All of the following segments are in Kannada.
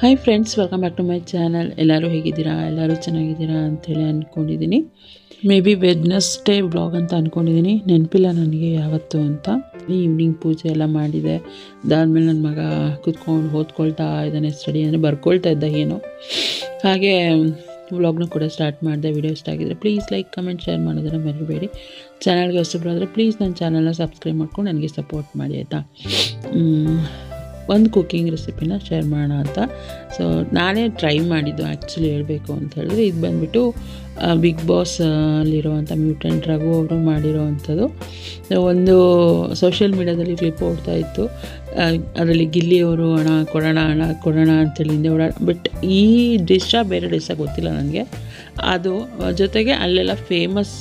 Hi friends, welcome back to my channel. ಎಲ್ಲರೂ ಹೇಗಿದ್ದೀರಾ? ಎಲ್ಲರೂ ಚೆನ್ನಾಗಿದ್ದೀರಾ ಅಂಥೇಳಿ ಅಂದ್ಕೊಂಡಿದ್ದೀನಿ. ಮೇ ಬಿ ವೆಡ್ನೆಸ್ಡೇ ವ್ಲಾಗ್ ಅಂತ ಅಂದ್ಕೊಂಡಿದ್ದೀನಿ. ನೆನಪಿಲ್ಲ ನನಗೆ ಯಾವತ್ತು ಅಂತ. ಈವ್ನಿಂಗ್ ಪೂಜೆ ಎಲ್ಲ ಮಾಡಿದೆ. ಅದಾದಮೇಲೆ ನನ್ನ ಮಗ ಕೂತ್ಕೊಂಡು ಓದ್ಕೊಳ್ತಾ ಇದ್ದಾನೆ, ಸ್ಟಡಿ ಅಂದರೆ ಬರ್ಕೊಳ್ತಾ ಇದ್ದ ಏನೋ. ಹಾಗೆ ವ್ಲಾಗ್ನ ಕೂಡ ಸ್ಟಾರ್ಟ್ ಮಾಡಿದೆ. ವಿಡಿಯೋ ಇಷ್ಟ ಆಗಿದ್ರೆ ಪ್ಲೀಸ್ ಲೈಕ್, ಕಮೆಂಟ್, ಶೇರ್ ಮಾಡೋದನ್ನು ಮರಿಬೇಡಿ. ಚಾನಲ್ಗೆ ಹೊಸಬರಾದರೆ ಪ್ಲೀಸ್ ನನ್ನ ಚಾನಲ್ನ ಸಬ್ಸ್ಕ್ರೈಬ್ ಮಾಡ್ಕೊಂಡು ನನಗೆ ಸಪೋರ್ಟ್ ಮಾಡಿ, ಆಯಿತಾ? ಒಂದು ಕುಕ್ಕಿಂಗ್ ರೆಸಿಪಿನ ಶೇರ್ ಮಾಡೋಣ ಅಂತ. ಸೊ ನಾನೇ ಟ್ರೈ ಮಾಡಿದ್ದು ಆ್ಯಕ್ಚುಲಿ ಹೇಳಬೇಕು ಅಂತ ಹೇಳಿದ್ರೆ. ಇದು ಬಂದುಬಿಟ್ಟು ಬಿಗ್ ಬಾಸ್ ಅಲ್ಲಿರುವಂಥ ಮ್ಯೂಟೆಂಟ್ ರಘು ಅವರು ಮಾಡಿರೋ ಅಂಥದ್ದು. ಒಂದು ಸೋಷಿಯಲ್ ಮೀಡ್ಯಾದಲ್ಲಿ ಕ್ಲಿಪ್ ಓಡ್ತಾ ಇತ್ತು. ಅದರಲ್ಲಿ ಗಿಲ್ಲಿಯವರು ಹಣ ಕೊಡೋಣ ಅಂತೇಳಿ ಹಿಂದೆ ಬಟ್ ಈ ಡಿಶ್ಶಾ ಬೇರೆ ಡಿಶ್ಶಾಗಿ ಗೊತ್ತಿಲ್ಲ ನನಗೆ. ಅದು ಜೊತೆಗೆ ಅಲ್ಲೆಲ್ಲ ಫೇಮಸ್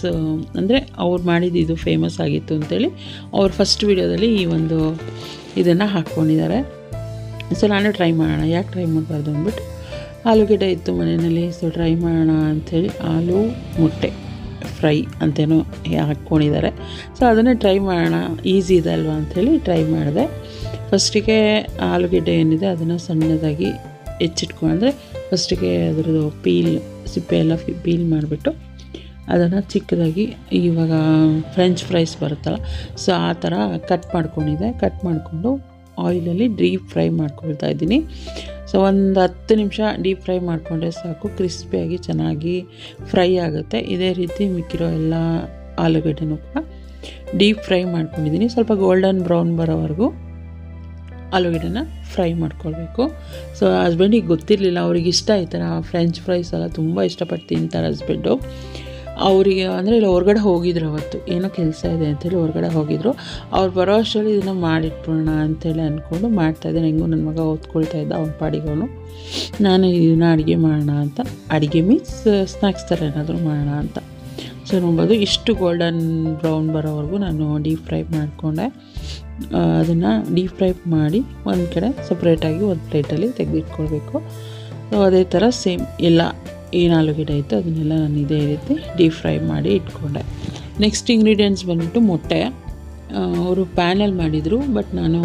ಅಂದರೆ ಅವ್ರು ಮಾಡಿದ್ದು ಇದು ಫೇಮಸ್ ಆಗಿತ್ತು ಅಂತೇಳಿ ಅವ್ರು ಫಸ್ಟ್ ವೀಡಿಯೋದಲ್ಲಿ ಈ ಒಂದು ಇದನ್ನು ಹಾಕ್ಕೊಂಡಿದ್ದಾರೆ. ಸೊ ನಾನು ಟ್ರೈ ಮಾಡೋಣ, ಯಾಕೆ ಟ್ರೈ ಮಾಡಬಾರ್ದು ಅಂದ್ಬಿಟ್ಟು ಆಲೂಗೆಡ್ಡೆ ಇತ್ತು ಮನೆಯಲ್ಲಿ. ಸೊ ಟ್ರೈ ಮಾಡೋಣ ಅಂಥೇಳಿ ಆಲೂ ಮೊಟ್ಟೆ ಫ್ರೈ ಅಂತೇನೋ ಹಾಕ್ಕೊಂಡಿದ್ದಾರೆ. ಸೊ ಅದನ್ನೇ ಟ್ರೈ ಮಾಡೋಣ, ಈಸಿ ಇದೆ ಅಲ್ವಾ ಅಂಥೇಳಿ ಟ್ರೈ ಮಾಡಿದೆ. ಫಸ್ಟಿಗೆ ಆಲೂಗೆಡ್ಡೆ ಏನಿದೆ ಅದನ್ನು ಸಣ್ಣದಾಗಿ ಹೆಚ್ಚಿಟ್ಕೊಂಡ್ರೆ ಫಸ್ಟಿಗೆ ಅದರದ್ದು ಸಿಪ್ಪೆ ಎಲ್ಲ ಪೀಲ್ ಮಾಡಿಬಿಟ್ಟು ಅದನ್ನು ಚಿಕ್ಕದಾಗಿ ಇವಾಗ ಫ್ರೆಂಚ್ ಫ್ರೈಸ್ ಬರುತ್ತಲ್ಲ, ಸೊ ಆ ಥರ ಕಟ್ ಮಾಡಿಕೊಂಡು ಆಯಿಲಲ್ಲಿ ಡೀಪ್ ಫ್ರೈ ಮಾಡ್ಕೊಳ್ತಾ ಇದ್ದೀನಿ. ಸೊ ಒಂದು 10 ನಿಮಿಷ ಡೀಪ್ ಫ್ರೈ ಮಾಡಿಕೊಂಡ್ರೆ ಸಾಕು, ಕ್ರಿಸ್ಪಿಯಾಗಿ ಚೆನ್ನಾಗಿ ಫ್ರೈ ಆಗುತ್ತೆ. ಇದೇ ರೀತಿ ಮಿಕ್ಕಿರೋ ಎಲ್ಲ ಆಲೂಗಡ್ಡೆನೂ ಕೂಡ ಡೀಪ್ ಫ್ರೈ ಮಾಡ್ಕೊಂಡಿದ್ದೀನಿ. ಸ್ವಲ್ಪ ಗೋಲ್ಡನ್ ಬ್ರೌನ್ ಬರೋವರೆಗೂ ಆಲೂಗಡ್ಡೆನ ಫ್ರೈ ಮಾಡ್ಕೊಳ್ಬೇಕು. ಸೊ ಹಸ್ಬೆಂಡಿಗೆ ಗೊತ್ತಿರಲಿಲ್ಲ, ಅವ್ರಿಗೆ ಇಷ್ಟ ಈ ಥರ ಫ್ರೆಂಚ್ ಫ್ರೈಸ್ ಎಲ್ಲ ತುಂಬ ಇಷ್ಟಪಟ್ಟು ತಿಂತಾರೆ ಹಸ್ಬೆಂಡು. ಅವರಿಗೆ ಅಂದರೆ ಇಲ್ಲ ಹೊರಗಡೆ ಹೋಗಿದ್ರು, ಅವತ್ತು ಏನೋ ಕೆಲಸ ಇದೆ ಅಂತೇಳಿ ಹೊರಗಡೆ ಹೋಗಿದ್ರು. ಅವ್ರು ಬರೋ ಅಷ್ಟರಲ್ಲಿ ಇದನ್ನು ಮಾಡಿಟ್ಬಿಡೋಣ ಅಂತೇಳಿ ಅಂದ್ಕೊಂಡು ಮಾಡ್ತಾಯಿದ್ದೆ. ಹೆಂಗೂ ನನ್ನ ಮಗ ಓದ್ಕೊಳ್ತಾ ಇದ್ದ ಅವ್ನ ಪಾಡಿಗವನು. ನಾನು ಇದನ್ನು ಅಡುಗೆ ಮಾಡೋಣ ಅಂತ, ಅಡುಗೆ ಮೀನ್ಸ್ ಸ್ನ್ಯಾಕ್ಸ್ ಥರ ಏನಾದರೂ ಮಾಡೋಣ ಅಂತ. ಸೊ ನೋಡ್ಬೋದು, ಇಷ್ಟು ಗೋಲ್ಡನ್ ಬ್ರೌನ್ ಬರೋವರೆಗೂ ನಾನು ಡೀಪ್ ಫ್ರೈ ಮಾಡಿಕೊಂಡೆ. ಅದನ್ನು ಡೀಪ್ ಫ್ರೈ ಮಾಡಿ ಒಂದು ಕಡೆ ಸಪ್ರೇಟಾಗಿ ಒಂದು ಪ್ಲೇಟಲ್ಲಿ ತೆಗೆದಿಟ್ಕೊಳ್ಬೇಕು. ಸೊ ಅದೇ ಥರ ಸೇಮ್ ಎಲ್ಲ ಏನು ಆಲೂಗೆಡ್ಡೆ ಇತ್ತು ಅದನ್ನೆಲ್ಲ ನಾನು ಇದೇ ರೀತಿ ಡೀಪ್ ಫ್ರೈ ಮಾಡಿ ಇಟ್ಕೊಂಡೆ. ನೆಕ್ಸ್ಟ್ ಇಂಗ್ರೀಡಿಯೆಂಟ್ಸ್ ಬಂದ್ಬಿಟ್ಟು ಮೊಟ್ಟೆ. ಅವರು ಪ್ಯಾನಲ್ಲಿ ಮಾಡಿದರು, ಬಟ್ ನಾನು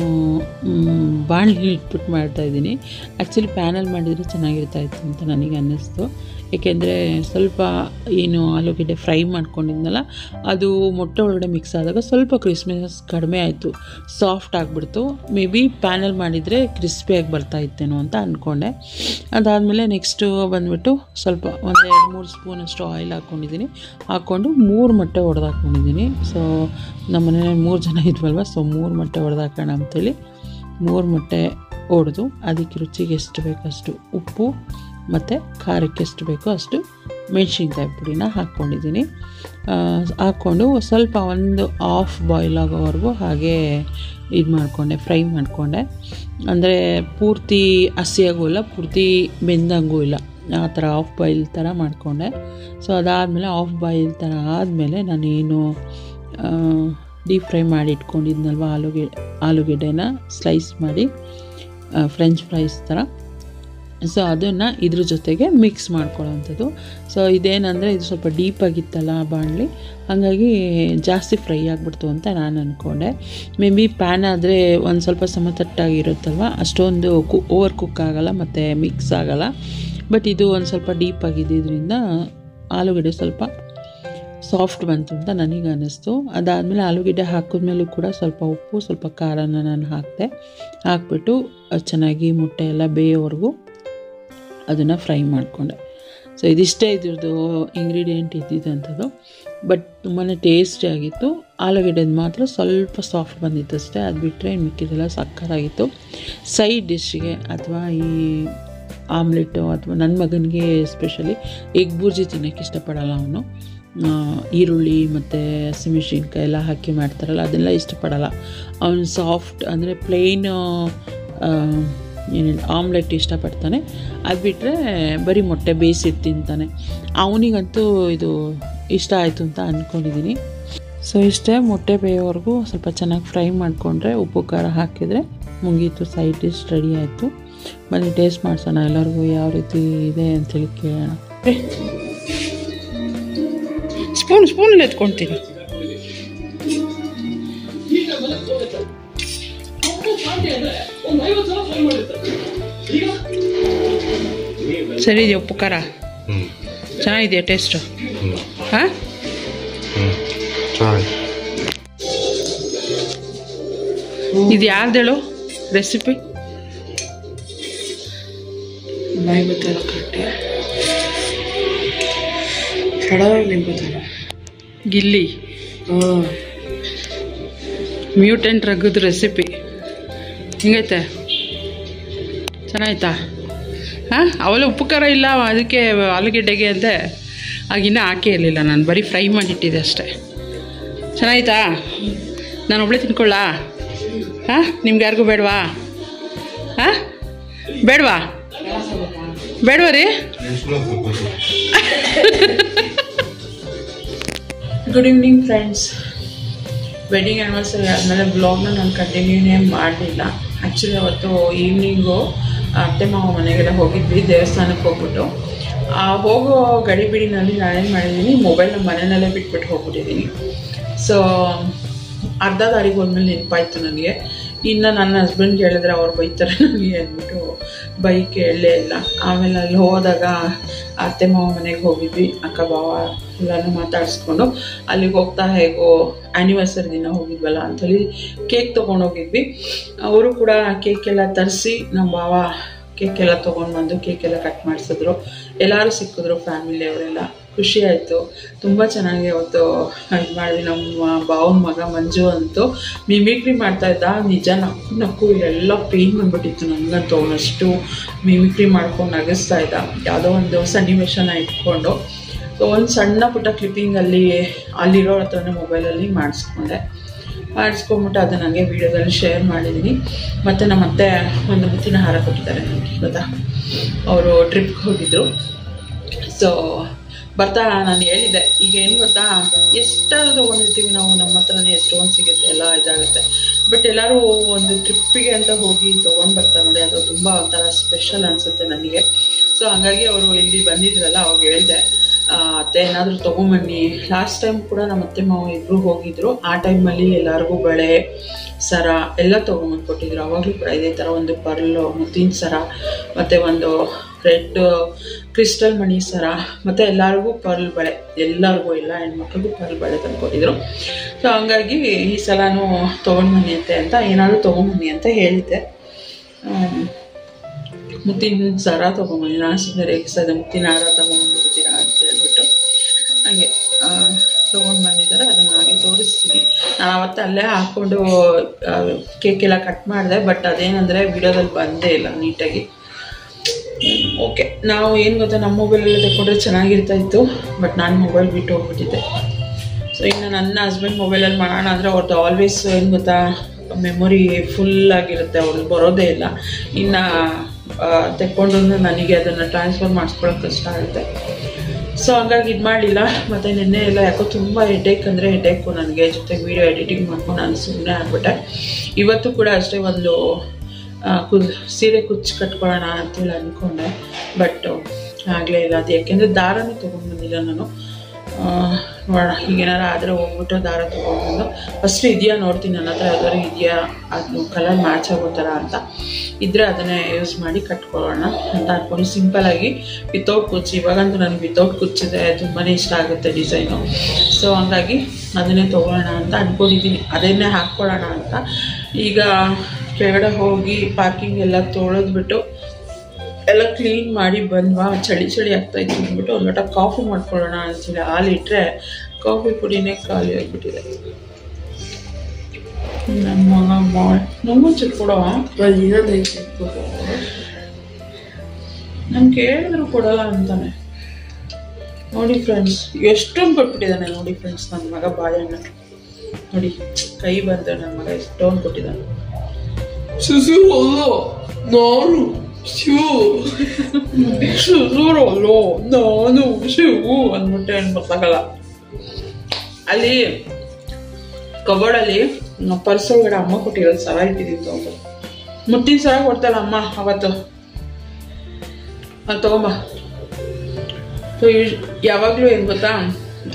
ಬಾಣಲಿ ಇಟ್ಬಿಟ್ಟು ಮಾಡ್ತಾಯಿದ್ದೀನಿ. ಆ್ಯಕ್ಚುಲಿ ಪ್ಯಾನಲ್ಲಿ ಮಾಡಿದರೆ ಚೆನ್ನಾಗಿರ್ತಾಯಿತ್ತು ಅಂತ ನನಗೆ ಅನ್ನಿಸ್ತು. ಏಕೆಂದರೆ ಸ್ವಲ್ಪ ಏನು ಆಲೂಗೆಡ್ಡೆ ಫ್ರೈ ಮಾಡ್ಕೊಂಡಿದ್ನಲ್ಲ ಅದು ಮೊಟ್ಟೆ ಒಳಗಡೆ ಮಿಕ್ಸ್ ಆದಾಗ ಸ್ವಲ್ಪ ಕ್ರಿಸ್ಪಿನೆಸ್ ಕಡಿಮೆ ಆಯಿತು, ಸಾಫ್ಟ್ ಆಗಿಬಿಡ್ತು. ಮೇ ಬಿ ಪ್ಯಾನಲ್ಲಿ ಮಾಡಿದರೆ ಕ್ರಿಸ್ಪಿಯಾಗಿ ಬರ್ತಾಯಿತ್ತೇನೋ ಅಂತ ಅಂದ್ಕೊಂಡೆ. ಅದಾದಮೇಲೆ ನೆಕ್ಸ್ಟು ಬಂದುಬಿಟ್ಟು ಸ್ವಲ್ಪ ಒಂದು 2-3 ಸ್ಪೂನಷ್ಟು ಆಯಿಲ್ ಹಾಕ್ಕೊಂಡಿದ್ದೀನಿ. ಹಾಕ್ಕೊಂಡು 3 ಮೊಟ್ಟೆ ಒಡೆದು ಹಾಕ್ಕೊಂಡಿದ್ದೀನಿ. ಸೊ ನಮ್ಮ ಮನೇಲಿ 3 ಜನ ಇದ್ವಲ್ವ, ಸೊ 3 ಮೊಟ್ಟೆ ಒಡೆದು ಹಾಕೋಣ ಅಂತೇಳಿ 3 ಮೊಟ್ಟೆ ಒಡೆದು ಅದಕ್ಕೆ ರುಚಿಗೆ ಎಷ್ಟು ಬೇಕಷ್ಟು ಉಪ್ಪು ಮತ್ತು ಖಾರಕ್ಕೆ ಎಷ್ಟು ಬೇಕೋ ಅಷ್ಟು ಮೆಣಸಿನ್ಕಾಯಿ ಪುಡಿನ ಹಾಕ್ಕೊಂಡಿದ್ದೀನಿ. ಹಾಕ್ಕೊಂಡು ಸ್ವಲ್ಪ ಒಂದು ಹಾಫ್ ಬಾಯ್ಲ್ ಆಗೋವರೆಗೂ ಹಾಗೆ ಫ್ರೈ ಮಾಡಿಕೊಂಡೆ. ಅಂದರೆ ಪೂರ್ತಿ ಹಸಿಯಾಗೂ ಇಲ್ಲ, ಪೂರ್ತಿ ಬೆಂದಂಗೂ ಇಲ್ಲ, ಆ ಥರ ಹಾಫ್ ಬಾಯ್ಲ್ ಥರ ಮಾಡಿಕೊಂಡೆ. ಸೊ ಅದಾದಮೇಲೆ ಹಾಫ್ ಬಾಯ್ಲ್ ಥರ ಆದಮೇಲೆ ನಾನೇನು ಡೀಪ್ ಫ್ರೈ ಮಾಡಿ ಇಟ್ಕೊಂಡಿದ್ನಲ್ವ ಆಲೂಗೆಡ್ಡೆನ ಸ್ಲೈಸ್ ಮಾಡಿ ಫ್ರೆಂಚ್ ಫ್ರೈಸ್ ಥರ, ಸೊ ಅದನ್ನು ಇದ್ರ ಜೊತೆಗೆ ಮಿಕ್ಸ್ ಮಾಡ್ಕೊಳ್ಳೋವಂಥದ್ದು. ಸೊ ಇದೇನಂದರೆ ಇದು ಸ್ವಲ್ಪ ಡೀಪಾಗಿತ್ತಲ್ಲ ಬಾಣಲಿ, ಹಾಗಾಗಿ ಜಾಸ್ತಿ ಫ್ರೈ ಆಗಿಬಿಡ್ತು ಅಂತ ನಾನು ಅಂದ್ಕೊಂಡೆ. ಮೇ ಬಿ ಪ್ಯಾನ್ ಆದರೆ ಒಂದು ಸ್ವಲ್ಪ ಸಮತಟ್ಟಾಗಿರುತ್ತಲ್ವ, ಅಷ್ಟೊಂದು ಓವರ್ ಕುಕ್ ಆಗೋಲ್ಲ ಮತ್ತು ಮಿಕ್ಸ್ ಆಗೋಲ್ಲ. ಬಟ್ ಇದು ಒಂದು ಸ್ವಲ್ಪ ಡೀಪಾಗಿದ್ದರಿಂದ ಆಲೂಗಡ್ಡೆ ಸ್ವಲ್ಪ ಸಾಫ್ಟ್ ಬಂತು ಅಂತ ನನಗೆ ಅನ್ನಿಸ್ತು. ಅದಾದಮೇಲೆ ಆಲೂಗಡ್ಡೆ ಹಾಕಿದ್ಮೇಲೂ ಕೂಡ ಸ್ವಲ್ಪ ಉಪ್ಪು ಸ್ವಲ್ಪ ಖಾರನ ನಾನು ಹಾಕ್ಬಿಟ್ಟು ಚೆನ್ನಾಗಿ ಮೊಟ್ಟೆ ಎಲ್ಲ ಬೇಯೋವರೆಗೂ ಅದನ್ನು ಫ್ರೈ ಮಾಡಿಕೊಂಡೆ. ಸೊ ಇದಿಷ್ಟೇ ಇದ್ರದ್ದು ಇಂಗ್ರೀಡಿಯೆಂಟ್ ಇದ್ದಿದ್ದಂಥದ್ದು. ಬಟ್ ತುಂಬಾ ಟೇಸ್ಟಿಯಾಗಿತ್ತು. ಆಲೂಗಡ್ಡೆದು ಮಾತ್ರ ಸ್ವಲ್ಪ ಸಾಫ್ಟ್ ಬಂದಿತ್ತು ಅಷ್ಟೇ, ಅದು ಬಿಟ್ಟರೆ ಮಿಕ್ಕಿದೆಲ್ಲ ಸಕ್ಕತ್ತಾಗಿತ್ತು. ಸೈಡ್ ಡಿಶ್ಗೆ ಅಥವಾ ಈ ಆಮ್ಲೆಟು ಅಥವಾ ನನ್ನ ಮಗನಿಗೆ ಎಸ್ಪೆಷಲಿ ಎಗ್ ಬುರ್ಜಿ ತಿನ್ನೋಕ್ಕೆ ಇಷ್ಟಪಡಲ್ಲ ಅವನು. ಈರುಳ್ಳಿ ಮತ್ತು ಹಸಿಮೆಣಸಿನ್ಕಾಯಿ ಎಲ್ಲ ಹಾಕಿ ಮಾಡ್ತಾರಲ್ಲ ಅದೆಲ್ಲ ಇಷ್ಟಪಡಲ್ಲ ಅವನು. ಸಾಫ್ಟ್ ಅಂದರೆ ಪ್ಲೇನ್ ಏನಿಲ್ಲ ಆಮ್ಲೆಟ್ ಇಷ್ಟಪಡ್ತಾನೆ. ಅದು ಬಿಟ್ಟರೆ ಬರೀ ಮೊಟ್ಟೆ ಬೇಯಿಸಿಟ್ಟು ತಿಂತಾನೆ. ಅವನಿಗಂತೂ ಇದು ಇಷ್ಟ ಆಯಿತು ಅಂತ ಅಂದ್ಕೊಂಡಿದ್ದೀನಿ. ಸೊ ಇಷ್ಟೇ, ಮೊಟ್ಟೆ ಬೇಯೋವರೆಗೂ ಸ್ವಲ್ಪ ಚೆನ್ನಾಗಿ ಫ್ರೈ ಮಾಡಿಕೊಂಡ್ರೆ ಉಪ್ಪು ಖಾರ ಹಾಕಿದರೆ ಮುಗೀತು, ಸೈಡ್ ಡಿಶ್ ರೆಡಿ ಆಯಿತು. ಬನ್ನಿ ಟೇಸ್ಟ್ ಮಾಡಿಸೋಣ, ಎಲ್ಲರಿಗೂ ಯಾವ ರೀತಿ ಇದೆ ಅಂತೇಳಿ ಕೇಳೋಣ. ಸ್ಪೂನಲ್ಲಿ ಎತ್ಕೊಳ್ತೀನಿ. ಒಂದು 50 ಸಲ ಫೋನ್ ಮಾಡಿರ್ತಾರೆ. ಈಗ ಸರಿ ಇದೆಯಾ ಉಪ್ಪು ಖಾರ? ಚೆನ್ನಾಗಿದೆಯಾ ಟೇಸ್ಟು? ಹಾಂ, ಇದು ಯಾರ್ದೇಳು ರೆಸಿಪಿ? ಗಿಲ್ಲಿ ಮ್ಯೂಟೆಂಟ್ ರಗ್ಗದ ರೆಸಿಪಿ ಹಿಂಗೈತೆ? ಚೆನ್ನಾಯ್ತಾ? ಹಾಂ, ಅವೆಲ್ಲ ಉಪ್ಪು ಖಾರ ಇಲ್ಲ ಅದಕ್ಕೆ ಆಲೂಗೆಡ್ಡೆಗೆ ಅಂತೆ ಆಗಿನ್ನೂ ಹಾಕೇ ಇರಲಿಲ್ಲ, ನಾನು ಬರೀ ಫ್ರೈ ಮಾಡಿಟ್ಟಿದ್ದೆ ಅಷ್ಟೇ. ಚೆನ್ನಾಯ್ತಾ? ನಾನು ಒಬ್ಬಳೇ ತಿನ್ಕೊಳ್ಳಾ? ಹಾಂ, ನಿಮ್ಗೆ ಯಾರಿಗೂ ಬೇಡವಾ? ಹಾಂ, ಬೇಡವಾ? ಬೇಡವಾ ರೀ? Good evening friends. Wedding anniversary ಆದಮೇಲೆ ಬ್ಲಾಗ್ನ ನಾನು ಕಂಟಿನ್ಯೂನೇ ಮಾಡಲಿಲ್ಲ. ಆ್ಯಕ್ಚುಲಿ ಅವತ್ತು ಈವ್ನಿಂಗು ಅತ್ತೆ ಮಾವ ಮನೆಗೆಲ್ಲ ಹೋಗಿದ್ವಿ, ದೇವಸ್ಥಾನಕ್ಕೆ ಹೋಗ್ಬಿಟ್ಟು. ಹೋಗೋ ಗಡಿಬಿಡಿನಲ್ಲಿ ನಾನೇನು ಮಾಡಿದ್ದೀನಿ, ಮೊಬೈಲ್ನ ಮನೆಯಲ್ಲೇ ಬಿಟ್ಬಿಟ್ಟು ಹೋಗ್ಬಿಟ್ಟಿದ್ದೀನಿ. ಸೊ ಅರ್ಧ ದಾರಿಗೆ ಹೋದ್ಮೇಲೆ ನೆನಪಾಯ್ತು ನನಗೆ. ಇನ್ನು ನನ್ನ ಹಸ್ಬೆಂಡ್ಗೆ ಹೇಳಿದ್ರೆ ಅವ್ರು ಬೈತಾರೆ ನನಗೆ ಅಂದ್ಬಿಟ್ಟು ಬೈಕ್ ಹೇಳಲೇ ಇಲ್ಲ. ಆಮೇಲೆ ಅಲ್ಲಿ ಹೋದಾಗ ಅತ್ತೆ ಮಾವ ಮನೆಗೆ ಹೋಗಿದ್ವಿ, ಅಕ್ಕ ಬಾವ ಎಲ್ಲನೂ ಮಾತಾಡಿಸ್ಕೊಂಡು ಅಲ್ಲಿಗೆ ಹೋಗ್ತಾ ಹೇಗೋ ಆ್ಯನಿವರ್ಸರಿ ದಿನ ಹೋಗಿದ್ವಲ್ಲ ಅಂಥೇಳಿ ಕೇಕ್ ತೊಗೊಂಡೋಗಿದ್ವಿ. ಅವರು ಕೂಡ ಕೇಕೆಲ್ಲ ತರಿಸಿ ನಮ್ಮ ಬಾವ ಕೇಕೆಲ್ಲ ತೊಗೊಂಡು ಬಂದು ಕೇಕೆಲ್ಲ ಕಟ್ ಮಾಡಿಸಿದ್ರು. ಎಲ್ಲರೂ ಸಿಕ್ಕಿದ್ರು, ಫ್ಯಾಮಿಲಿಯವರೆಲ್ಲ. ಖುಷಿ ಆಯಿತು, ತುಂಬ ಚೆನ್ನಾಗಿ ಅವತ್ತು ಇದು ಮಾಡಿದ್ವಿ. ನಮ್ಮ ಬಾವನ ಮಗ ಮಂಜು ಅಂತೂ ಮಿಮಿಕ್ರಿ ಮಾಡ್ತಾಯಿದ್ದ, ನಿಜ ನಕ್ಕು ಇಲ್ಲೆಲ್ಲ ಪೇನ್ ಬಂದ್ಬಿಟ್ಟಿತ್ತು ನನಗಂತೂ. ಅವನಷ್ಟು ಮಿಮಿಕ್ರಿ ಮಾಡ್ಕೊಂಡು ನಗಿಸ್ತಾ ಇದ್ದ, ಯಾವುದೋ ಒಂದು ಸನ್ನಿವೇಶನ ಇಟ್ಕೊಂಡು. ಸೊ ಒಂದು ಸಣ್ಣ ಪುಟ್ಟ ಕ್ಲಿಪ್ಪಿಂಗಲ್ಲಿ ಅಲ್ಲಿರೋ ಹತ್ರನೇ ಮೊಬೈಲಲ್ಲಿ ಮಾಡಿಸ್ಕೊಂಬಿಟ್ಟು ಅದು ನನಗೆ ವೀಡಿಯೋದಲ್ಲಿ ಶೇರ್ ಮಾಡಿದ್ದೀನಿ. ಮತ್ತು ನಮ್ಮ ಅತ್ತೆ ಒಂದು ಮುತ್ತಿನ ಹಾರ ಕೊಟ್ಟಿದ್ದಾರೆ ನನಗೆ, ಗೊತ್ತಾ? ಅವರು ಟ್ರಿಪ್ಗೆ ಹೋಗಿದ್ದರು. ಸೊ ಬರ್ತಾ ನಾನು ಹೇಳಿದ್ದೆ, ಈಗ ಏನು ಗೊತ್ತಾ, ಎಷ್ಟಾದರೂ ತೊಗೊಂಡಿರ್ತೀವಿ ನಾವು, ನಮ್ಮ ಹತ್ರನೇ ಎಷ್ಟೊಂದು ಸಿಗುತ್ತೆ, ಎಲ್ಲ ಇದಾಗುತ್ತೆ. ಬಟ್ ಎಲ್ಲರೂ ಒಂದು ಟ್ರಿಪ್ಪಿಗೆ ಅಂತ ಹೋಗಿ ತೊಗೊಂಡು ಬರ್ತಾರೆ ನೋಡಿ, ಅದು ತುಂಬ ಒಂಥರ ಸ್ಪೆಷಲ್ ಅನಿಸುತ್ತೆ ನನಗೆ. ಸೊ ಹಾಗಾಗಿ ಅವರು ಇಲ್ಲಿ ಬಂದಿದ್ರಲ್ಲ, ಅವಾಗ ಹೇಳಿದೆ, ಅತ್ತೆ ಏನಾದರೂ ತೊಗೊಂಬನ್ನಿ. ಲಾಸ್ಟ್ ಟೈಮ್ ಕೂಡ ನಮ್ಮ ಅತ್ತೆ ಮಾವ ಇಬ್ಬರು ಹೋಗಿದ್ರು, ಆ ಟೈಮಲ್ಲಿ ಎಲ್ಲರಿಗೂ ಬಳೆ ಸರ ಎಲ್ಲ ತೊಗೊಂಬಂದು ಕೊಟ್ಟಿದ್ರು. ಅವಾಗಲೂ ಕೂಡ ಇದೇ ಥರ ಒಂದು ಪರ್ಲು ಮುತ್ತಿನ ಸರ ಮತ್ತು ಒಂದು ರೆಡ್ ಕ್ರಿಸ್ಟಲ್ ಮಣಿ ಸರ ಮತ್ತು ಎಲ್ಲರಿಗೂ ಪರ್ಲ್ ಬಳೆ, ಎಲ್ಲರಿಗೂ ಎಲ್ಲ ಹೆಣ್ಮಕ್ಳಿಗೂ ಪರ್ಲ್ ಬಳೆ ತಂದುಕೊಟ್ಟಿದ್ರು. ಸೊ ಹಂಗಾಗಿ ಈ ಸಲನೂ ತೊಗೊಂಡ್ಬನ್ನಿ ಅಂತ ಏನಾದರೂ ತೊಗೊಂಬನ್ನಿ ಅಂತ ಹೇಳಿದ್ದೆ. ಮುತ್ತಿನ ಸರ ತೊಗೊಂಬನ್ನಿ, ನಾನು ಸುಮ್ಮನೆ ರೇಗಿಸೋದು, ಮುತ್ತಿನ ಹಾರ ತೊಗೊಂಬಂದ್ಬಿಡ್ತೀರಾ ಅಂತ ಹೇಳ್ಬಿಟ್ಟು ಹಾಗೆ ತೊಗೊಂಡು ಬಂದಿದ್ದಾರೆ. ಅದನ್ನು ಹಾಗೆ ತೋರಿಸ್ತೀನಿ. ನಾನು ಅವತ್ತು ಅಲ್ಲೇ ಹಾಕ್ಕೊಂಡು ಕೇಕೆಲ್ಲ ಕಟ್ ಮಾಡಿದೆ, ಬಟ್ ಅದೇನಂದರೆ ವಿಡಿಯೋದಲ್ಲಿ ಬಂದೇ ಇಲ್ಲ ನೀಟಾಗಿ. ಓಕೆ, ನಾವು ಏನು ಗೊತ್ತಾ, ನಮ್ಮ ಮೊಬೈಲಲ್ಲಿ ತಗೊಂಡ್ರೆ ಚೆನ್ನಾಗಿರ್ತಾಯಿತ್ತು, ಬಟ್ ನಾನು ಮೊಬೈಲ್ ಬಿಟ್ಟು ಹೋಗ್ಬಿಟ್ಟಿದ್ದೆ. ಸೊ ಇನ್ನು ನನ್ನ ಹಸ್ಬೆಂಡ್ ಮೊಬೈಲಲ್ಲಿ ಮಾಡೋಣ ಅಂದರೆ ಅವ್ರದ್ದು ಆಲ್ವೇಸ್ ಏನು ಗೊತ್ತಾ, ಮೆಮೊರಿ ಫುಲ್ಲಾಗಿರುತ್ತೆ, ಅವ್ರಿಗೆ ಬರೋದೇ ಇಲ್ಲ. ಇನ್ನು ತೆಕ್ಕೊಂಡು ನನಗೆ ಅದನ್ನು ಟ್ರಾನ್ಸ್ಫರ್ ಮಾಡಿಸ್ಕೊಳ್ಳೋಕೆ ಕಷ್ಟ ಆಗುತ್ತೆ. ಸೊ ಹಂಗಾಗಿ ಇದು ಮಾಡಲಿಲ್ಲ. ಮತ್ತು ನಿನ್ನೆ ಎಲ್ಲ ಯಾಕೋ ತುಂಬ ಹೆಡೇಕ್ ಅಂದರೆ ಹೆಡೇಕು ನನಗೆ, ಜೊತೆಗೆ ವೀಡಿಯೋ ಎಡಿಟಿಂಗ್ ಮಾಡ್ಕೊಂಡು ನಾನು ಸುಮ್ಮನೆ ಆಗ್ಬಿಟ್ಟೆ. ಇವತ್ತು ಕೂಡ ಅಷ್ಟೇ ಒಂದು ಸೀರೆ ಕುಚ್ಚು ಕಟ್ಕೊಳ್ಳೋಣ ಅಂತೇಳಿ ಅಂದ್ಕೊಂಡೆ, ಬಟ್ ಆಗಲೇ ಇಲ್ಲ. ಅದು ಯಾಕೆಂದರೆ ದಾರನೇ ತೊಗೊಂಡು ಬಂದಿಲ್ಲ ನಾನು. ನೋಡೋಣ, ಈಗೇನಾರು ಆದರೆ ಹೋಗ್ಬಿಟ್ಟು ದಾರ ತೊಗೊಂಡ್ಬಂದು ಫಸ್ಟ್ ಇದೆಯಾ ನೋಡ್ತೀನಿ, ನನ್ನ ಹತ್ರ ಯಾವ್ದಾದ್ರು ಇದೆಯಾ ಅದು ಕಲರ್ ಮ್ಯಾಚ್ ಆಗೋ ಥರ ಅಂತ ಇದ್ದರೆ ಅದನ್ನೇ ಯೂಸ್ ಮಾಡಿ ಕಟ್ಕೊಳ್ಳೋಣ ಅಂತ ಅಂದ್ಕೊಂಡು ಸಿಂಪಲಾಗಿ ವಿತೌಟ್ ಕುಚ್ಚು. ಇವಾಗಂತೂ ನನಗೆ ವಿತೌಟ್ ಕುಚ್ಚಿದೆ ತುಂಬಾ ಇಷ್ಟ ಆಗುತ್ತೆ ಡಿಸೈನು. ಸೊ ಹಂಗಾಗಿ ಅದನ್ನೇ ತೊಗೊಳ್ಳೋಣ ಅಂತ ಅಂದ್ಕೊಂಡಿದ್ದೀನಿ, ಅದನ್ನೇ ಹಾಕ್ಕೊಳ್ಳೋಣ ಅಂತ. ಈಗ ಕೆಳಗಡೆ ಹೋಗಿ ಪಾರ್ಕಿಂಗ್ ಎಲ್ಲ ತೊಳೆದ್ಬಿಟ್ಟು ಎಲ್ಲ ಕ್ಲೀನ್ ಮಾಡಿ ಬಂದ್ವಾ, ಚಳಿ ಆಗ್ತಾಯಿತ್ತು ಅಂದ್ಬಿಟ್ಟು ಒಂದು ಲೋಟ ಕಾಫಿ ಮಾಡ್ಕೊಳ್ಳೋಣ ಅಂತೇಳಿ ಹಾಲಿಟ್ರೆ ಕಾಫಿ ಪುಡಿನೇ ಖಾಲಿ ಆಗಿಬಿಟ್ಟಿದೆ. ನನ್ನ ಮಗ ನಮಗೂ ಚಿಟ್ಕೊಡವ, ನಾನು ಕೇಳಿದ್ರು ಕೊಡಲ್ಲ ಅಂತಾನೆ. ನೋಡಿ ಫ್ರೆಂಡ್ಸ್, ಎಷ್ಟೊಂದು ಕೊಟ್ಬಿಟ್ಟಿದ್ದಾನೆ ನೋಡಿ ಫ್ರೆಂಡ್ಸ್ ನನ್ನ ಮಗ. ಬಾಳೆಹಣ್ಣು ನೋಡಿ, ಕೈ ಬಂದ ನನ್ನ ಮಗ ಎಷ್ಟೊಂದು ಕೊಟ್ಟಿದ್ದಾನೆ. ನಾನು ನಾನು ಶಿವು ಅಂದ್ಬಿಟ್ಟೆ ಗೊತ್ತಾಗಲ್ಲ. ಅಲ್ಲಿ ಕಬೋರ್ಡಲ್ಲಿ ಪರ್ಸ್ ಒಳಗಡೆ ಅಮ್ಮ ಕೊಟ್ಟಿರೋದು ಸರ ಇಟ್ಟಿದ್ದು, ಮುತ್ತಿನ ಸರ ಕೊಡ್ತಲ್ಲ ಅಮ್ಮ ಅವತ್ತು, ಅದು ತಗೊಂಬ. ಸೊ ಯಾವಾಗಲೂ ಏನು ಗೊತ್ತಾ,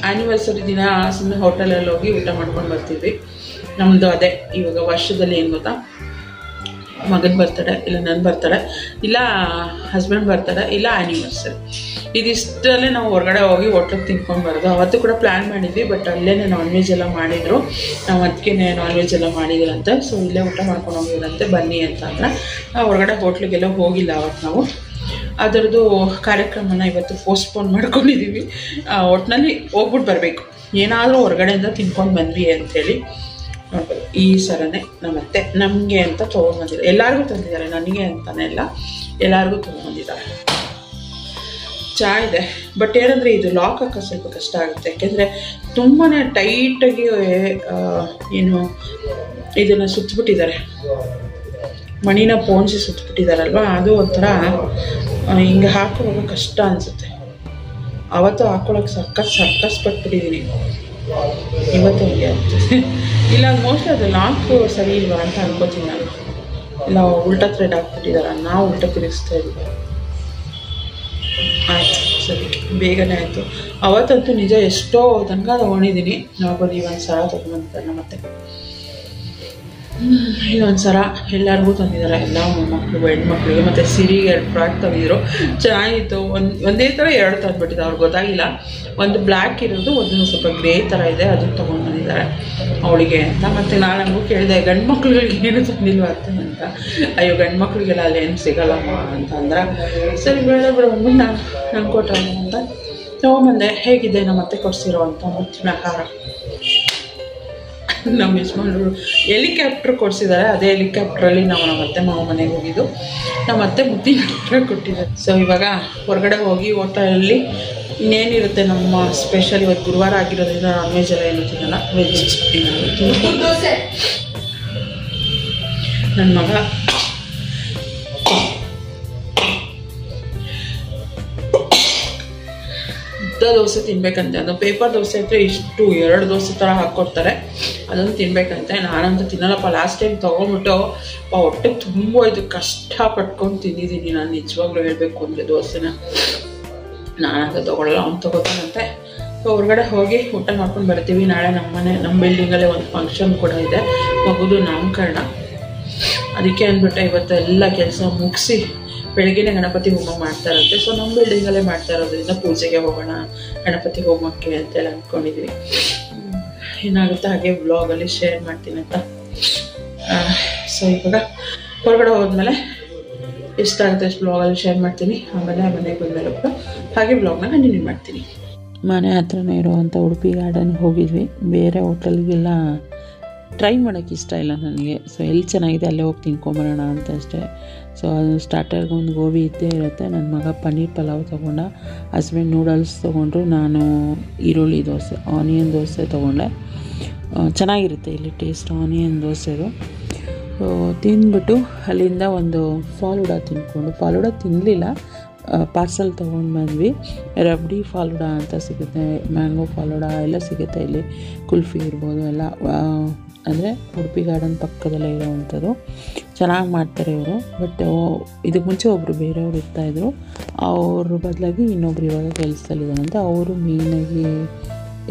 ಆ್ಯನಿವರ್ಸರಿ ದಿನ ಸುಮ್ಮನೆ ಹೋಟೆಲಲ್ಲಿ ಹೋಗಿ ಊಟ ಮಾಡ್ಕೊಂಡು ಬರ್ತಿದ್ವಿ. ನಮ್ಮದು ಅದೇ ಇವಾಗ ವರ್ಷದಲ್ಲಿ ಏನು ಗೊತ್ತಾ, ಮಗನ ಬರ್ತಡೆ, ಇಲ್ಲ ನನ್ನ ಬರ್ತಡೆ, ಇಲ್ಲ ಹಸ್ಬೆಂಡ್ ಬರ್ತಡೆ, ಇಲ್ಲ ಆ್ಯನಿವರ್ಸರಿ. ಇದಿಷ್ಟರಲ್ಲೇ ನಾವು ಹೊರಗಡೆ ಹೋಗಿ ಹೋಟ್ಲಿಗೆ ತಿನ್ಕೊಂಡು ಬರೋದು. ಅವತ್ತು ಕೂಡ ಪ್ಲ್ಯಾನ್ ಮಾಡಿದ್ವಿ, ಬಟ್ ಅಲ್ಲೇ ನಾನ್ ವೆಜ್ ಎಲ್ಲ ಮಾಡಿದರು. ನಾವು ಅದಕ್ಕೆ ನಾನ್ ವೆಜ್ ಎಲ್ಲ ಮಾಡಿದ್ರಂತೆ. ಸೊ ಇಲ್ಲೇ ಊಟ ಮಾಡ್ಕೊಂಡು ಹೋಗಿದ್ರಂತೆ, ಬನ್ನಿ ಅಂತಂದ್ರೆ ನಾವು ಹೊರಗಡೆ ಹೋಟ್ಲಿಗೆಲ್ಲ ಹೋಗಿಲ್ಲ ಅವತ್ತು ನಾವು. ಅದರದ್ದು ಕಾರ್ಯಕ್ರಮನ ಇವತ್ತು ಪೋಸ್ಟ್ಪೋನ್ ಮಾಡ್ಕೊಂಡಿದ್ದೀವಿ. ಒಟ್ಟಿನಲ್ಲಿ ಹೋಗ್ಬಿಟ್ಟು ಬರಬೇಕು, ಏನಾದರೂ ಹೊರಗಡೆಯಿಂದ ತಿನ್ಕೊಂಡು ಬಂದ್ವಿ ಅಂಥೇಳಿ ನೋಡ್ಬೋದು. ಈ ಸರನೇ ನಮ್ಮತ್ತೆ ನಮಗೆ ಅಂತ ತೊಗೊಂಡ್ಬಂದಿದ್ದಾರೆ, ಎಲ್ಲರಿಗೂ ತಂದಿದ್ದಾರೆ, ನನಗೆ ಅಂತಲೇ ಎಲ್ಲ ಎಲ್ಲರಿಗೂ ತೊಗೊಂಡ್ಬಂದಿದ್ದಾರೆ. ಚಹಾ ಇದೆ, ಬಟ್ ಏನಂದರೆ ಇದು ಲಾಕ್ ಹಾಕೋ ಸ್ವಲ್ಪ ಕಷ್ಟ ಆಗುತ್ತೆ, ಯಾಕೆಂದರೆ ತುಂಬಾ ಟೈಟಾಗಿ ಏನು ಇದನ್ನು ಸುತ್ತಬಿಟ್ಟಿದ್ದಾರೆ, ಮಣಿನ ಪೋಣಿಸಿ ಸುತ್ತಬಿಟ್ಟಿದ್ದಾರಲ್ವ, ಅದು ಒಂಥರ ಹಿಂಗೆ ಹಾಕೊಳ್ಳೋಕೆ ಕಷ್ಟ ಅನಿಸುತ್ತೆ. ಅವತ್ತು ಹಾಕೊಳ್ಳೋಕೆ ಸರ್ಕಸ್ ಪಟ್ಬಿಟ್ಟಿದ್ದೀನಿ, ಇವತ್ತು ಹಂಗೆ ಆಗ್ತದೆ. ಇಲ್ಲ ಮೋಸ್ಟ್ಲಿ ಅದು ಲಾಕ್ ಸರಿ ಇಲ್ವಾ ಅಂತ ಅನ್ಕೋತೀನಿ ನಾನು. ಇಲ್ಲ ಉಲ್ಟಾ ಥ್ರೆಡ್ ಹಾಕ್ಬಿಟ್ಟಿದ್ದಾರೆ, ನಾವು ಉಲ್ಟಾ ತಿರುಗಿಸ್ತಾ ಇದ್ದೀವಿ. ಆಯಿತು ಸರಿ, ಬೇಗನೆ ಆಯಿತು. ಅವತ್ತಂತೂ ನಿಜ ಎಷ್ಟೋ ತನಕ ತೊಗೊಂಡಿದ್ದೀನಿ. ನೋಡ್ಬೋದು, ಈ ಒಂದು ಸರ ತೊಗೊಂಡ್ಬಂದಿದ್ದಾರೆ ಮತ್ತೆ. ಇದೊಂದು ಸರ ಎಲ್ಲರಿಗೂ ತಂದಿದ್ದಾರೆ, ಎಲ್ಲ ಮಕ್ಕಳು ಹೆಣ್ಮಕ್ಳಿಗೆ. ಮತ್ತು ಸಿರಿಗೆ 2 ಫ್ರಾಕ್ ತಂದಿದ್ರು, ಚೆನ್ನಾಗಿತ್ತು. ಒಂದೇ ಥರ 2 ತಂದುಬಿಟ್ಟಿದ್ದು, ಅವ್ರಿಗೆ ಗೊತ್ತಾಗಿಲ್ಲ. ಒಂದು ಬ್ಲ್ಯಾಕ್ ಇರೋದು, ಒಂದು ಸ್ವಲ್ಪ ಗ್ರೇ ಥರ ಇದೆ, ಅದನ್ನು ತೊಗೊಂಡು ಬಂದಿದ್ದಾರೆ ಅವಳಿಗೆ ಅಂತ. ಮತ್ತು ನಾನು ನಮಗೂ ಕೇಳಿದೆ, ಗಂಡು ಮಕ್ಳುಗಳಿಗೆ ಏನು ತಂದಿಲ್ವ ಅಂತ. ಅಯ್ಯೋ ಗಂಡು ಮಕ್ಳಿಗೆಲ್ಲ ಅಲ್ಲೇನು ಸಿಗಲ್ಲಮ್ಮ ಅಂತಂದ್ರೆ, ಸರಿ ಬೇಡ ಬಿಡು ಅಂದ್ಬಿಟ್ಟು ನಂಗೆ ಕೊಟ್ಟರೆ ಅಂತ ತೊಗೊಂಬಂದೆ. ಹೇಗಿದೆ ನಮ್ಮ ಅತ್ತೆ ಕೊಡಿಸಿರೋ ಅಂತ ಮುಚ್ಚಿನ ಖಾರ. ನಮ್ಮ ಯಜಮಾನರು ಹೆಲಿಕಾಪ್ಟ್ರ್ ಕೊಡಿಸಿದ್ದಾರೆ, ಅದೇ ಹೆಲಿಕಾಪ್ಟ್ರಲ್ಲಿ ನಾವು ನಮ್ಮ ಅತ್ತೆ ಮಾವ ಮನೆಗೆ ಹೋಗಿದ್ದು. ನಮ್ಮ ಅತ್ತೆ ಮುದ್ದಿನ ಕೊಟ್ಟಿದ್ದಾರೆ. ಸೊ ಇವಾಗ ಹೊರಗಡೆ ಹೋಗಿ ಹೋಟೆಲಲ್ಲಿ ಇನ್ನೇನಿರುತ್ತೆ ನಮ್ಮ ಸ್ಪೆಷಲ್. ಇವತ್ತು ಗುರುವಾರ ಆಗಿರೋದ್ರಿಂದ ನಾನ್ ವೆಜ್ ಎಲ್ಲ ಏನು ತಿನ್ನಲ್ಲ, ವೆಜ್ ನನ್ನ ಮಗ ದೋಸೆ ತಿನ್ಬೇಕಂತೆ. ಅದು ಪೇಪರ್ ದೋಸೆ ಹತ್ರ ಇಷ್ಟು 2 ದೋಸೆ ಥರ ಹಾಕ್ಕೊಡ್ತಾರೆ, ಅದನ್ನು ತಿನ್ಬೇಕಂತೆ. ನಾನಂತೂ ತಿನ್ನಲ್ಲಪ್ಪ. ಲಾಸ್ಟ್ ಟೈಮ್ ತೊಗೊಂಬಿಟ್ಟು ಹೊಟ್ಟೆ ತುಂಬ ಇದು ಕಷ್ಟಪಟ್ಕೊಂಡು ತಿಂದಿದ್ದೀನಿ ನಾನು, ನಿಜವಾಗ್ಲೂ ಹೇಳಬೇಕು ಅಂದರೆ ದೋಸೆನ. ನಾನಂತ ತೊಗೊಳ್ಳಲ್ಲ, ಅವ್ನು ತೊಗೋತಾನಂತೆ. ಸೊ ಹೊರಗಡೆ ಹೋಗಿ ಊಟ ಮಾಡ್ಕೊಂಡು ಬರ್ತೀವಿ. ನಾಳೆ ನಮ್ಮ ಬಿಲ್ಡಿಂಗಲ್ಲೇ ಒಂದು ಫಂಕ್ಷನ್ ಕೂಡ ಇದೆ, ಮಗುದು ನಾಮಕರಣ. ಅದಕ್ಕೆ ಅಂದ್ಬಿಟ್ಟು ಇವತ್ತು ಎಲ್ಲ ಕೆಲಸ ಮುಗಿಸಿ ಬೆಳಗ್ಗೆನೇ ಗಣಪತಿ ಹೋಮ ಮಾಡ್ತಾರಂತೆ. ಸೊ ನಮ್ಮ ಬಿಲ್ಡಿಂಗಲ್ಲೇ ಮಾಡ್ತಾ ಇರೋದ್ರಿಂದ ಪೂಜೆಗೆ ಹೋಗೋಣ ಗಣಪತಿ ಹೋಮಕ್ಕೆ ಅಂತೆಲ್ಲ ಅಂದ್ಕೊಂಡಿದ್ದೀವಿ. ಏನಾಗುತ್ತೆ ಹಾಗೆ ವ್ಲಾಗಲ್ಲಿ ಶೇರ್ ಮಾಡ್ತೀನಿ ಅಂತ. ಸೊ ಇವಾಗ ಹೊರಗಡೆ ಹೋದ್ಮೇಲೆ ಎಷ್ಟಾಗುತ್ತೆ ಅಷ್ಟು ವ್ಲಾಗಲ್ಲಿ ಶೇರ್ ಮಾಡ್ತೀನಿ. ಆಮೇಲೆ ಮನೆಗೆ ಬಂದಮೇಲೆ ಕೂಡ ಹಾಗೆ ವ್ಲಾಗ್ನ ಕಂಟಿನ್ಯೂ ಮಾಡ್ತೀನಿ. ಮನೆ ಹತ್ರನೇ ಇರುವಂಥ ಉಡುಪಿ ಗಾರ್ಡನ್ಗೆ ಹೋಗಿದ್ವಿ. ಬೇರೆ ಹೋಟೆಲ್ಗೆಲ್ಲ ಟ್ರೈ ಮಾಡೋಕ್ಕೆ ಇಷ್ಟ ಇಲ್ಲ ನನಗೆ. ಸೊ ಎಲ್ಲಿ ಚೆನ್ನಾಗಿದೆ ಅಲ್ಲೇ ಹೋಗಿ ತಿನ್ಕೊಂಬರೋಣ ಅಂತ ಅಷ್ಟೇ. ಸೊ ಅದು ಸ್ಟಾರ್ಟರ್ಗೆ ಒಂದು ಗೋಬಿ ಇದ್ದೇ ಇರುತ್ತೆ. ನನ್ನ ಮಗ ಪನ್ನೀರ್ ಪಲಾವ್ ತೊಗೊಂಡ, ಹಸ್ಬೆಂಡ್ ನೂಡಲ್ಸ್ ತೊಗೊಂಡ್ರು, ನಾನು ಈರುಳ್ಳಿ ದೋಸೆ ಆನಿಯನ್ ದೋಸೆ ತೊಗೊಂಡೆ. ಚೆನ್ನಾಗಿರುತ್ತೆ ಇಲ್ಲಿ ಟೇಸ್ಟ್ ಆನಿಯನ್ ದೋಸೆದು. ತಿಂದ್ಬಿಟ್ಟು ಅಲ್ಲಿಂದ ಒಂದು ಫಾಲೂಡಾ ತಿಂದ್ಕೊಂಡು, ಫಾಲೂಡಾ ತಿನ್ನಲಿಲ್ಲ, ಪಾರ್ಸಲ್ ತೊಗೊಂಡು ಬಂದ್ವಿ. ರಬ್ಡಿ ಫಾಲೂಡಾ ಅಂತ ಸಿಗುತ್ತೆ, ಮ್ಯಾಂಗೋ ಫಾಲೂಡಾ ಎಲ್ಲ ಸಿಗುತ್ತೆ ಇಲ್ಲಿ. ಕುಲ್ಫಿ ಇರ್ಬೋದು ಎಲ್ಲ, ಅಂದರೆ ಉಡುಪಿ ಗಾರ್ಡನ್ ಪಕ್ಕದಲ್ಲೇ ಇರೋವಂಥದ್ದು. ಚೆನ್ನಾಗಿ ಮಾಡ್ತಾರೆ ಇವರು. ಬಟ್ ಇದಕ್ಕೆ ಮುಂಚೆ ಒಬ್ಬರು ಬೇರೆಯವರು ಇರ್ತಾಯಿದ್ರು, ಅವ್ರ ಬದಲಾಗಿ ಇನ್ನೊಬ್ರು ಇವಾಗ ಕೆಲಸದಲ್ಲಿದ್ದಾರಂತೆ. ಅವರು ಮೇಯ್ನಾಗಿ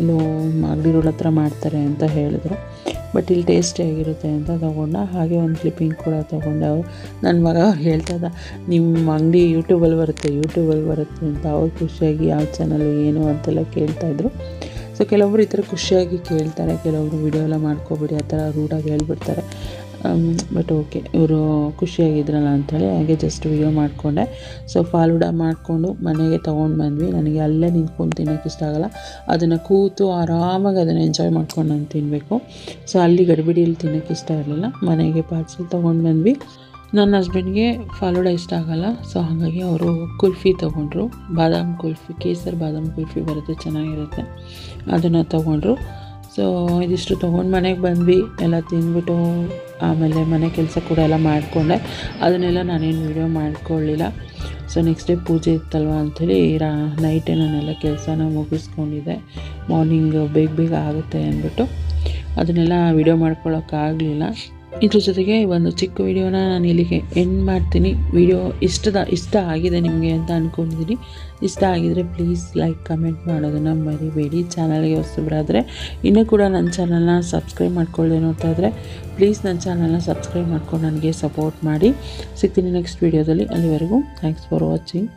ಇಲ್ಲೋ ಮಾಗಡಿ ರೋಡ್ ಹತ್ರ ಮಾಡ್ತಾರೆ ಅಂತ ಹೇಳಿದ್ರು. ಬಟ್ ಇಲ್ಲಿ ಟೇಸ್ಟಿಯಾಗಿರುತ್ತೆ ಅಂತ ತೊಗೊಂಡ. ಹಾಗೆ ಒಂದು ಕ್ಲಿಪ್ಪಿಂಗ್ ಕೂಡ ತೊಗೊಂಡೆ. ಅವರು ನನ್ನ ಮಗ ಅವ್ರು ಹೇಳ್ತಾ ಇದ್ದ, ನಿಮ್ಮ ಅಂಗಡಿ ಯೂಟ್ಯೂಬಲ್ಲಿ ಬರುತ್ತೆ ಅಂತ. ಅವ್ರು ಖುಷಿಯಾಗಿ ಯಾವ ಚಾನಲು ಏನು ಅಂತೆಲ್ಲ ಕೇಳ್ತಾಯಿದ್ರು. ಸೊ ಕೆಲವೊಬ್ರು ಈ ಥರ ಖುಷಿಯಾಗಿ ಕೇಳ್ತಾರೆ, ಕೆಲವೊಬ್ರು ವಿಡಿಯೋ ಎಲ್ಲ ಮಾಡ್ಕೊಬಿಡಿ ಆ ಥರ ರೂಢಾಗಿ ಹೇಳ್ಬಿಡ್ತಾರೆ. ಬಟ್ ಓಕೆ, ಇವರು ಖುಷಿಯಾಗಿದ್ರಲ್ಲ ಅಂಥೇಳಿ ಹಾಗೆ ಜಸ್ಟ್ ವಿಡಿಯೋ ಮಾಡಿಕೊಂಡೆ. ಸೊ ಫಾಲೂಡಾ ಮಾಡಿಕೊಂಡು ಮನೆಗೆ ತೊಗೊಂಡು ಬಂದ್ವಿ. ನನಗೆ ಅಲ್ಲೇ ನಿಂತ್ಕೊಂಡು ತಿನ್ನೋಕ್ಕೆ ಇಷ್ಟ ಆಗೋಲ್ಲ, ಅದನ್ನು ಕೂತು ಆರಾಮಾಗಿ ಅದನ್ನು ಎಂಜಾಯ್ ಮಾಡ್ಕೊಂಡು ನಾನು ತಿನ್ನಬೇಕು. ಸೊ ಅಲ್ಲಿ ಗಡಿಬಿಡಿಯಲ್ಲಿ ತಿನ್ನೋಕ್ಕೆ ಇಷ್ಟ ಇರಲಿಲ್ಲ. ಮನೆಗೆ ಪಾರ್ಸಲ್ ತೊಗೊಂಡು ಬಂದ್ವಿ. ನನ್ನ ಹಸ್ಬೆಂಡ್ಗೆ ಫಾಲೂಡಾ ಇಷ್ಟ ಆಗೋಲ್ಲ, ಸೊ ಹಾಗಾಗಿ ಅವರು ಕುಲ್ಫಿ ತೊಗೊಂಡ್ರು. ಬಾದಾಮ್ ಕುಲ್ಫಿ, ಕೇಸರ್ ಬಾದಾಮ್ ಕುಲ್ಫಿ ಬರುತ್ತೆ, ಚೆನ್ನಾಗಿರುತ್ತೆ, ಅದನ್ನು ತೊಗೊಂಡ್ರು. ಸೊ ಇದಿಷ್ಟು ತೊಗೊಂಡು ಮನೆಗೆ ಬಂದ್ವಿ. ಎಲ್ಲ ತಿಂದ್ಬಿಟ್ಟು ಆಮೇಲೆ ಮನೆ ಕೆಲಸ ಕೂಡ ಎಲ್ಲ ಮಾಡಿಕೊಂಡೆ. ಅದನ್ನೆಲ್ಲ ನಾನೇನು ವೀಡಿಯೋ ಮಾಡ್ಕೊಳ್ಳಿಲ್ಲ. ಸೊ ನೆಕ್ಸ್ಟ್ ಡೇ ಪೂಜೆ ಇತ್ತಲ್ವ ಅಂಥೇಳಿ ನೈಟೇ ನಾನೆಲ್ಲ ಕೆಲಸನ ಮುಗಿಸ್ಕೊಂಡಿದ್ದೆ. ಮಾರ್ನಿಂಗ್ ಬೇಗ ಆಗುತ್ತೆ ಅಂದ್ಬಿಟ್ಟು ಅದನ್ನೆಲ್ಲ ವೀಡಿಯೋ ಮಾಡ್ಕೊಳ್ಳೋಕ್ಕಾಗಲಿಲ್ಲ. ಇದ್ರ ಜೊತೆಗೆ ಒಂದು ಚಿಕ್ಕ ವಿಡಿಯೋನ ನಾನು ಇಲ್ಲಿಗೆ ಎಂಡ್ ಮಾಡ್ತೀನಿ. ವಿಡಿಯೋ ಇಷ್ಟ ಆಗಿದೆ ನಿಮಗೆ ಅಂತ ಅಂದ್ಕೊಂಡಿದ್ದೀನಿ. ಇಷ್ಟ ಆಗಿದರೆ ಪ್ಲೀಸ್ ಲೈಕ್ ಕಮೆಂಟ್ ಮಾಡೋದನ್ನು ಮರಿಬೇಡಿ. ಚಾನಲ್ಗೆ ಹೊಸಬರಾದರೆ ಇನ್ನೂ ಕೂಡ ನನ್ನ ಚಾನಲ್ನ ಸಬ್ಸ್ಕ್ರೈಬ್ ಮಾಡ್ಕೊಳ್ಳದೆ ನೋಡ್ತಾ ಇದ್ದರೆ ಪ್ಲೀಸ್ ನನ್ನ ಚಾನಲ್ನ ಸಬ್ಸ್ಕ್ರೈಬ್ ಮಾಡ್ಕೊಂಡು ನನಗೆ ಸಪೋರ್ಟ್ ಮಾಡಿ. ಸಿಗ್ತೀನಿ ನೆಕ್ಸ್ಟ್ ವಿಡಿಯೋದಲ್ಲಿ. ಅಲ್ಲಿವರೆಗೂ ಥ್ಯಾಂಕ್ಸ್ ಫಾರ್ ವಾಚಿಂಗ್.